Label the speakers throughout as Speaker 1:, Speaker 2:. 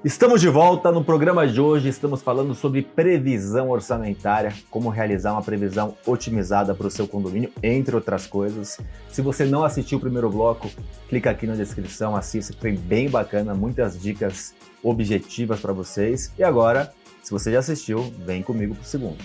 Speaker 1: Estamos de volta. No programa de hoje estamos falando sobre previsão orçamentária, como realizar uma previsão otimizada para o seu condomínio, entre outras coisas. Se você não assistiu o primeiro bloco, clica aqui na descrição, assista, que foi bem bacana, muitas dicas objetivas para vocês. E agora, se você já assistiu, vem comigo para o segundo.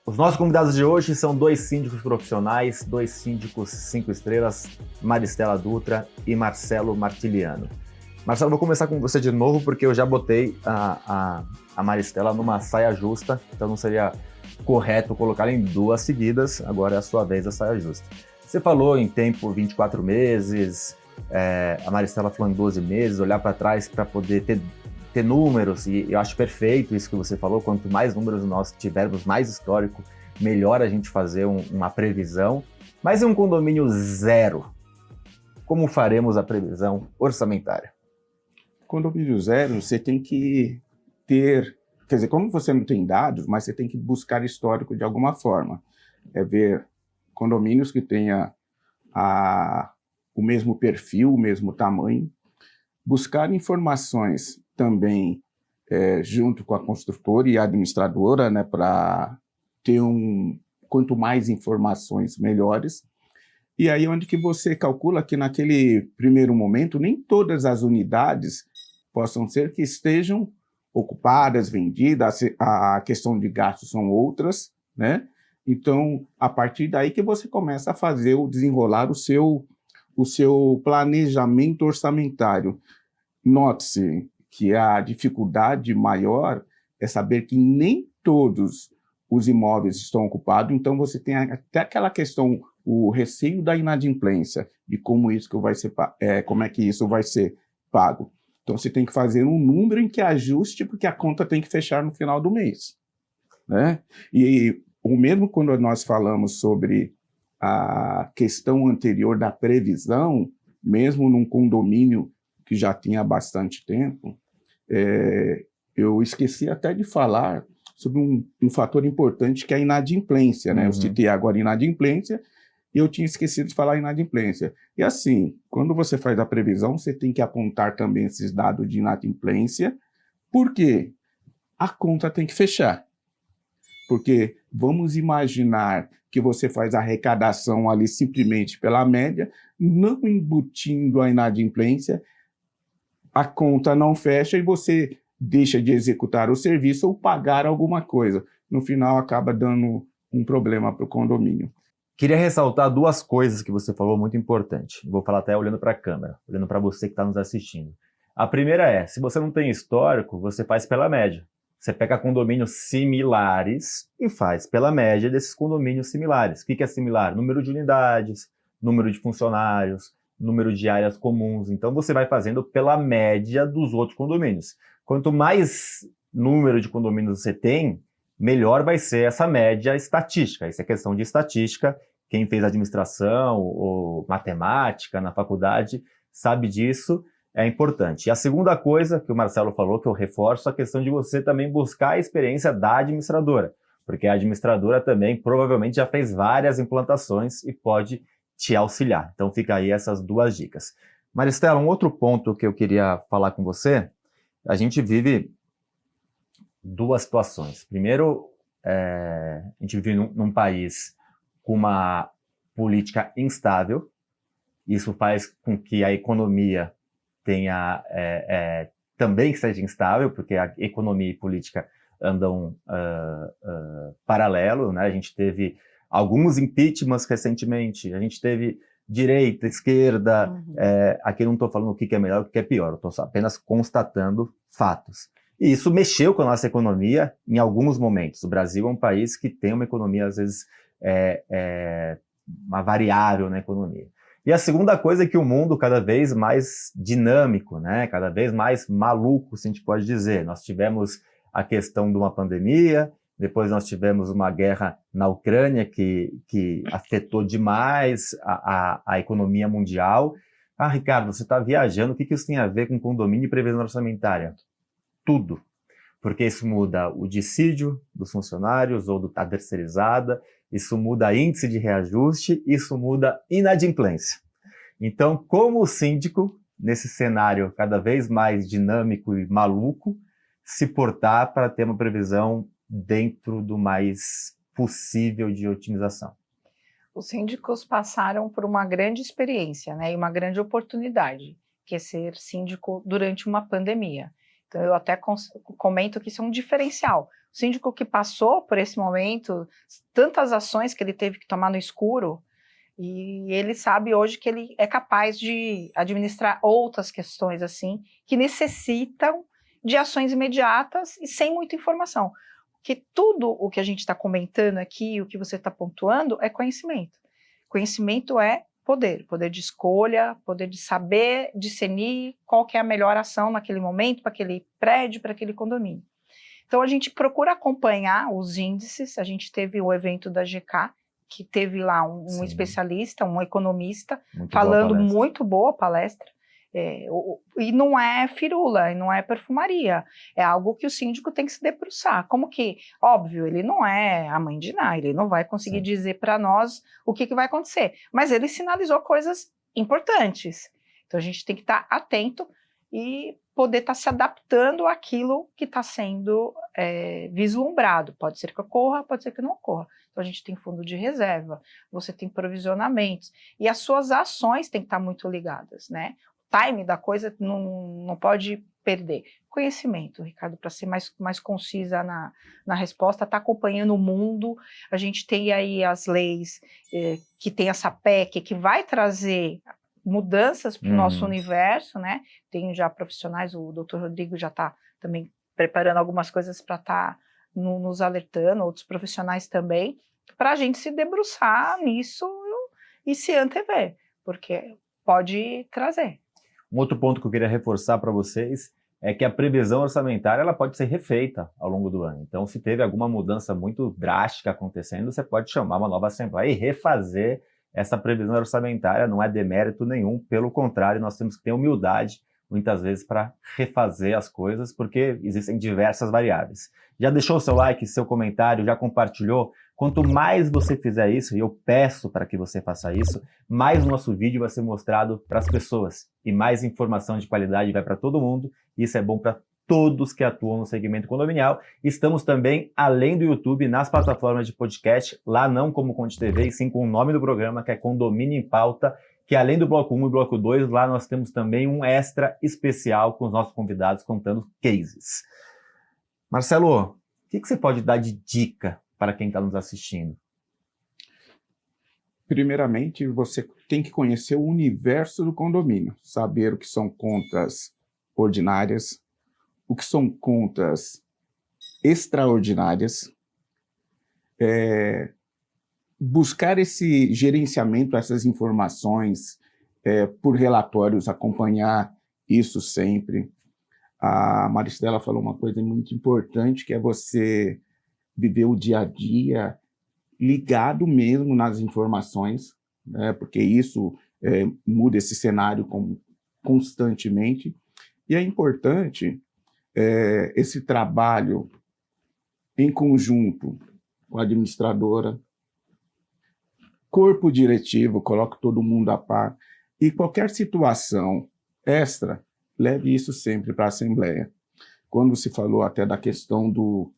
Speaker 1: Os nossos convidados de hoje são dois síndicos profissionais, dois síndicos 5 estrelas, Maristela Dutra e Marcelo Martiliano. Marcelo, vou começar com você de novo, porque eu já botei a Maristela numa saia justa, então não seria correto colocá-la em duas seguidas, agora é a sua vez a saia justa. Você falou em tempo 24 meses, a Maristela falou em 12 meses, olhar para trás para poder ter números, e eu acho perfeito isso que você falou, quanto mais números nós tivermos, mais histórico, melhor a gente fazer uma previsão. Mas em um condomínio zero, como faremos a previsão orçamentária?
Speaker 2: Condomínio zero, você tem que ter, quer dizer, como você não tem dados, mas você tem que buscar histórico de alguma forma. É ver condomínios que tenha o mesmo perfil, o mesmo tamanho, buscar informações também junto com a construtora e a administradora, né, para ter quanto mais informações, melhores. E aí onde que você calcula que naquele primeiro momento nem todas as unidades possam ser que estejam ocupadas, vendidas, a questão de gastos são outras, né? Então, a partir daí que você começa a desenrolar o seu planejamento orçamentário. Note-se que a dificuldade maior é saber que nem todos os imóveis estão ocupados, então você tem até aquela questão, o receio da inadimplência, de como é que isso vai ser pago. Então você tem que fazer um número em que ajuste, porque a conta tem que fechar no final do mês, né? E o mesmo quando nós falamos sobre a questão anterior da previsão, mesmo num condomínio que já tinha bastante tempo, eu esqueci até de falar sobre um fator importante, que é a inadimplência, né? Eu citei agora inadimplência e eu tinha esquecido de falar inadimplência. E assim, quando você faz a previsão, você tem que apontar também esses dados de inadimplência, porque a conta tem que fechar. Porque vamos imaginar que você faz a arrecadação ali simplesmente pela média, não embutindo a inadimplência, a conta não fecha e você deixa de executar o serviço ou pagar alguma coisa. No final, acaba dando um problema para o condomínio.
Speaker 1: Queria ressaltar duas coisas que você falou muito importante. Vou falar até olhando para a câmera, olhando para você que está nos assistindo. A primeira é, se você não tem histórico, você faz pela média. Você pega condomínios similares e faz pela média desses condomínios similares. O que é similar? Número de unidades, número de funcionários, número de áreas comuns. Então você vai fazendo pela média dos outros condomínios. Quanto mais número de condomínios você tem, melhor vai ser essa média estatística. Isso é questão de estatística. Quem fez administração ou matemática na faculdade sabe disso, é importante. E a segunda coisa que o Marcelo falou, que eu reforço, a questão de você também buscar a experiência da administradora, porque a administradora também provavelmente já fez várias implantações e pode te auxiliar. Então fica aí essas duas dicas. Maristela, um outro ponto que eu queria falar com você, a gente vive duas situações. Primeiro, a gente vive num país com uma política instável, isso faz com que a economia também seja instável, porque a economia e política andam paralelo, né? A gente teve alguns impeachments recentemente, a gente teve direita, esquerda, aqui eu não estou falando o que é melhor, o que é pior, eu estou apenas constatando fatos. E isso mexeu com a nossa economia em alguns momentos. O Brasil é um país que tem uma economia, às vezes, uma variável na economia. E a segunda coisa é que o mundo cada vez mais dinâmico, né? Cada vez mais maluco, se a gente pode dizer. Nós tivemos a questão de uma pandemia, depois nós tivemos uma guerra na Ucrânia que afetou demais a economia mundial. Ah, Ricardo, você está viajando, o que isso tem a ver com condomínio e previsão orçamentária? Tudo. Porque isso muda o dissídio dos funcionários ou da terceirizada, isso muda índice de reajuste, isso muda inadimplência. Então, como o síndico, nesse cenário cada vez mais dinâmico e maluco, se portar para ter uma previsão dentro do mais possível de otimização?
Speaker 3: Os síndicos passaram por uma grande experiência, né, e uma grande oportunidade, que é ser síndico durante uma pandemia. Então, eu até comento que isso é um diferencial. O síndico que passou por esse momento, tantas ações que ele teve que tomar no escuro, e ele sabe hoje que ele é capaz de administrar outras questões assim, que necessitam de ações imediatas e sem muita informação. Porque tudo o que a gente está comentando aqui, o que você está pontuando, é conhecimento. Conhecimento é poder de escolha, poder de saber discernir qual que é a melhor ação naquele momento, para aquele prédio, para aquele condomínio. Então a gente procura acompanhar os índices. A gente teve o evento da GK, que teve lá um especialista, um economista, falando muito boa palestra. E não é firula, e não é perfumaria, é algo que o síndico tem que se debruçar. Como que, óbvio, ele não é a mãe de Ná, ele não vai conseguir dizer para nós o que vai acontecer, mas ele sinalizou coisas importantes. Então a gente tem que estar atento e poder estar se adaptando àquilo que está sendo vislumbrado. Pode ser que ocorra, pode ser que não ocorra. Então a gente tem fundo de reserva, você tem provisionamentos, e as suas ações têm que estar muito ligadas, né? Time da coisa não pode perder. Conhecimento, Ricardo, para ser mais concisa na resposta, está acompanhando o mundo. A gente tem aí as leis que tem essa PEC, que vai trazer mudanças para o nosso universo, né? Tem já profissionais, o doutor Rodrigo já está também preparando algumas coisas para estar nos alertando, outros profissionais também, para a gente se debruçar nisso e se antever, porque pode trazer.
Speaker 1: Um outro ponto que eu queria reforçar para vocês é que a previsão orçamentária ela pode ser refeita ao longo do ano. Então, se teve alguma mudança muito drástica acontecendo, você pode chamar uma nova assembleia e refazer essa previsão orçamentária. Não é demérito nenhum, pelo contrário, nós temos que ter humildade, muitas vezes, para refazer as coisas, porque existem diversas variáveis. Já deixou o seu like, seu comentário, já compartilhou? Quanto mais você fizer isso, e eu peço para que você faça isso, mais o nosso vídeo vai ser mostrado para as pessoas e mais informação de qualidade vai para todo mundo. Isso é bom para todos que atuam no segmento condominial. Estamos também, além do YouTube, nas plataformas de podcast, lá não como Conde TV, e sim com o nome do programa, que é Condomínio em Pauta, que além do Bloco 1 e Bloco 2, lá nós temos também um extra especial com os nossos convidados contando cases. Marcelo, o que você pode dar de dica para quem está nos assistindo?
Speaker 2: Primeiramente, você tem que conhecer o universo do condomínio, saber o que são contas ordinárias, o que são contas extraordinárias, buscar esse gerenciamento, essas informações por relatórios, acompanhar isso sempre. A Maristela falou uma coisa muito importante, que é você viver o dia a dia ligado mesmo nas informações, né, porque isso muda esse cenário constantemente. E é importante esse trabalho em conjunto com a administradora, corpo diretivo, coloque todo mundo a par, e qualquer situação extra, leve isso sempre para a Assembleia. Quando se falou até da questão do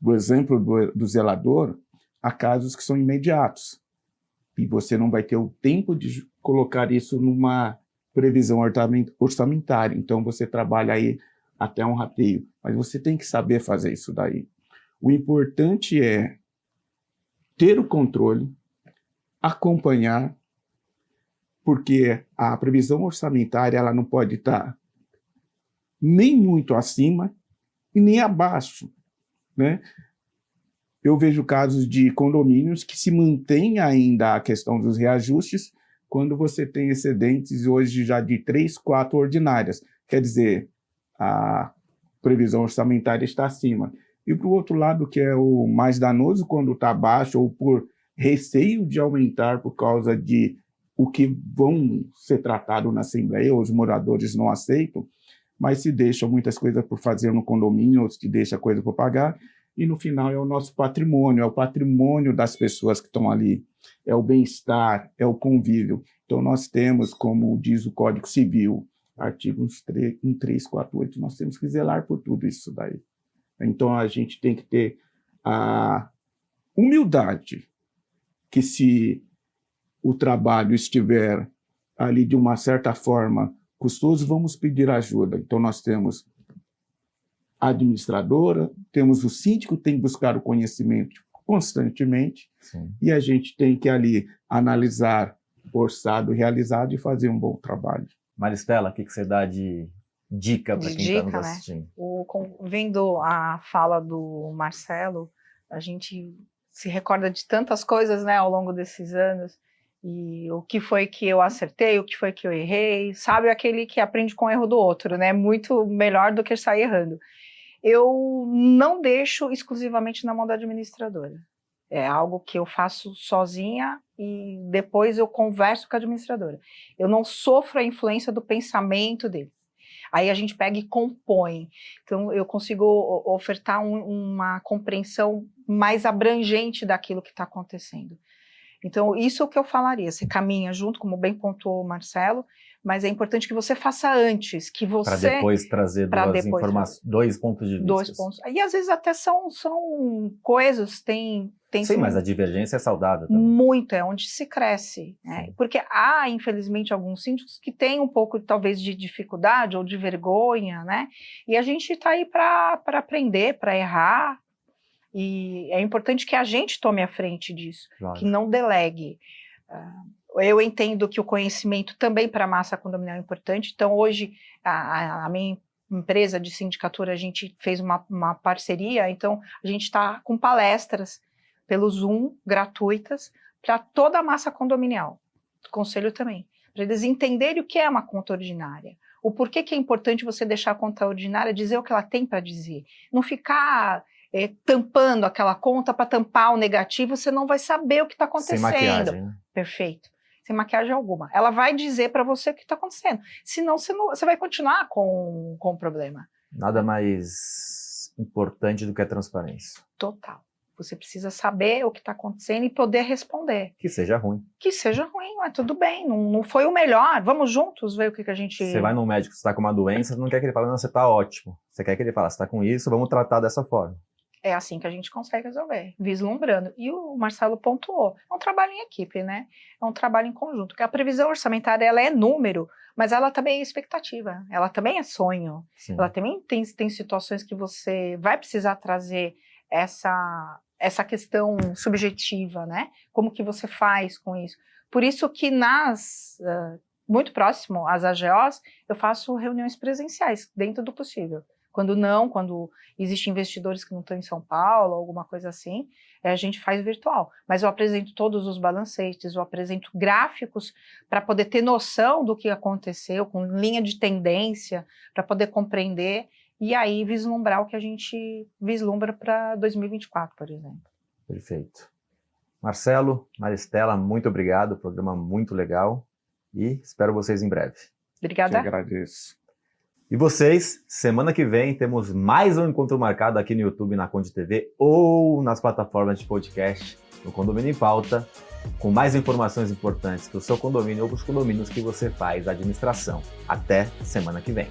Speaker 2: exemplo do zelador, há casos que são imediatos, e você não vai ter o tempo de colocar isso numa previsão orçamentária, então você trabalha aí até um rateio, mas você tem que saber fazer isso daí. O importante é ter o controle, acompanhar, porque a previsão orçamentária ela não pode estar nem muito acima e nem abaixo, né? Eu vejo casos de condomínios que se mantém ainda a questão dos reajustes quando você tem excedentes hoje já de 3, 4 ordinárias. Quer dizer, a previsão orçamentária está acima. E para o outro lado, que é o mais danoso, quando está abaixo ou por receio de aumentar por causa de o que vão ser tratado na Assembleia, os moradores não aceitam, mas se deixam muitas coisas por fazer no condomínio, ou se deixa coisa por pagar, e no final é o nosso patrimônio, é o patrimônio das pessoas que estão ali, é o bem-estar, é o convívio. Então nós temos, como diz o Código Civil, artigos 1348, nós temos que zelar por tudo isso daí. Então a gente tem que ter a humildade que se o trabalho estiver ali de uma certa forma custoso, vamos pedir ajuda. Então nós temos a administradora, temos o síndico que tem que buscar o conhecimento constantemente.
Speaker 1: Sim.
Speaker 2: E a gente tem que ali analisar orçado realizado e fazer um bom trabalho.
Speaker 1: Maristela, o que você dá de dica para quem está nos assistindo?
Speaker 3: Vendo a fala do Marcelo, a gente se recorda de tantas coisas, né, ao longo desses anos, e o que foi que eu acertei, o que foi que eu errei, sabe aquele que aprende com o erro do outro, né, muito melhor do que sair errando. Eu não deixo exclusivamente na mão da administradora. É algo que eu faço sozinha e depois eu converso com a administradora. Eu não sofro a influência do pensamento dele. Aí a gente pega e compõe. Então eu consigo ofertar uma compreensão mais abrangente daquilo que está acontecendo. Então isso é o que eu falaria. Você caminha junto, como bem pontuou o Marcelo, mas é importante que você faça antes, que você...
Speaker 1: Para depois trazer dois pontos de vista.
Speaker 3: Dois pontos. E às vezes até são coisas,
Speaker 1: Sim, mas a divergência é saudável também.
Speaker 3: Muito, é onde se cresce. Né? Porque há, infelizmente, alguns síndicos que têm um pouco, talvez, de dificuldade ou de vergonha, né? E a gente está aí para aprender, para errar. E é importante que a gente tome a frente disso, claro. Que não delegue. Eu entendo que o conhecimento também para a massa condominial é importante. Então, hoje, a minha empresa de sindicatura, a gente fez uma parceria. Então, a gente está com palestras pelo Zoom, gratuitas, para toda a massa condominial. O conselho também. Para eles entenderem o que é uma conta ordinária. O porquê que é importante você deixar a conta ordinária dizer o que ela tem para dizer. Não ficar tampando aquela conta para tampar o negativo, você não vai saber o que está acontecendo.
Speaker 1: Sem maquiagem, né?
Speaker 3: Perfeito. Sem maquiagem alguma. Ela vai dizer para você o que está acontecendo. Senão você vai continuar com o problema.
Speaker 1: Nada mais importante do que a transparência.
Speaker 3: Total. Você precisa saber o que está acontecendo e poder responder.
Speaker 1: Que seja ruim.
Speaker 3: Que seja ruim, mas tudo bem. Não foi o melhor. Vamos juntos ver o que a gente...
Speaker 1: Você vai num médico, você está com uma doença, você não quer que ele fale, não, você está ótimo. Você quer que ele fale, você está com isso, vamos tratar dessa forma.
Speaker 3: É assim que a gente consegue resolver, vislumbrando. E o Marcelo pontuou, é um trabalho em equipe, né? É um trabalho em conjunto. Porque a previsão orçamentária, ela é número, mas ela também é expectativa, ela também é sonho. Sim. Ela também tem situações que você vai precisar trazer essa questão subjetiva, né? Como que você faz com isso? Por isso que muito próximo às AGOs, eu faço reuniões presenciais, dentro do possível. Quando existem investidores que não estão em São Paulo, alguma coisa assim, a gente faz virtual. Mas eu apresento todos os balancetes, eu apresento gráficos para poder ter noção do que aconteceu, com linha de tendência, para poder compreender e aí vislumbrar o que a gente vislumbra para 2024, por exemplo.
Speaker 1: Perfeito. Marcelo, Maristela, muito obrigado, programa muito legal e espero vocês em breve.
Speaker 3: Obrigada.
Speaker 2: Eu agradeço.
Speaker 1: E vocês, semana que vem temos mais um encontro marcado aqui no YouTube, na Conde TV ou nas plataformas de podcast no Condomínio em Pauta, com mais informações importantes para o seu condomínio ou para os condomínios que você faz a administração. Até semana que vem.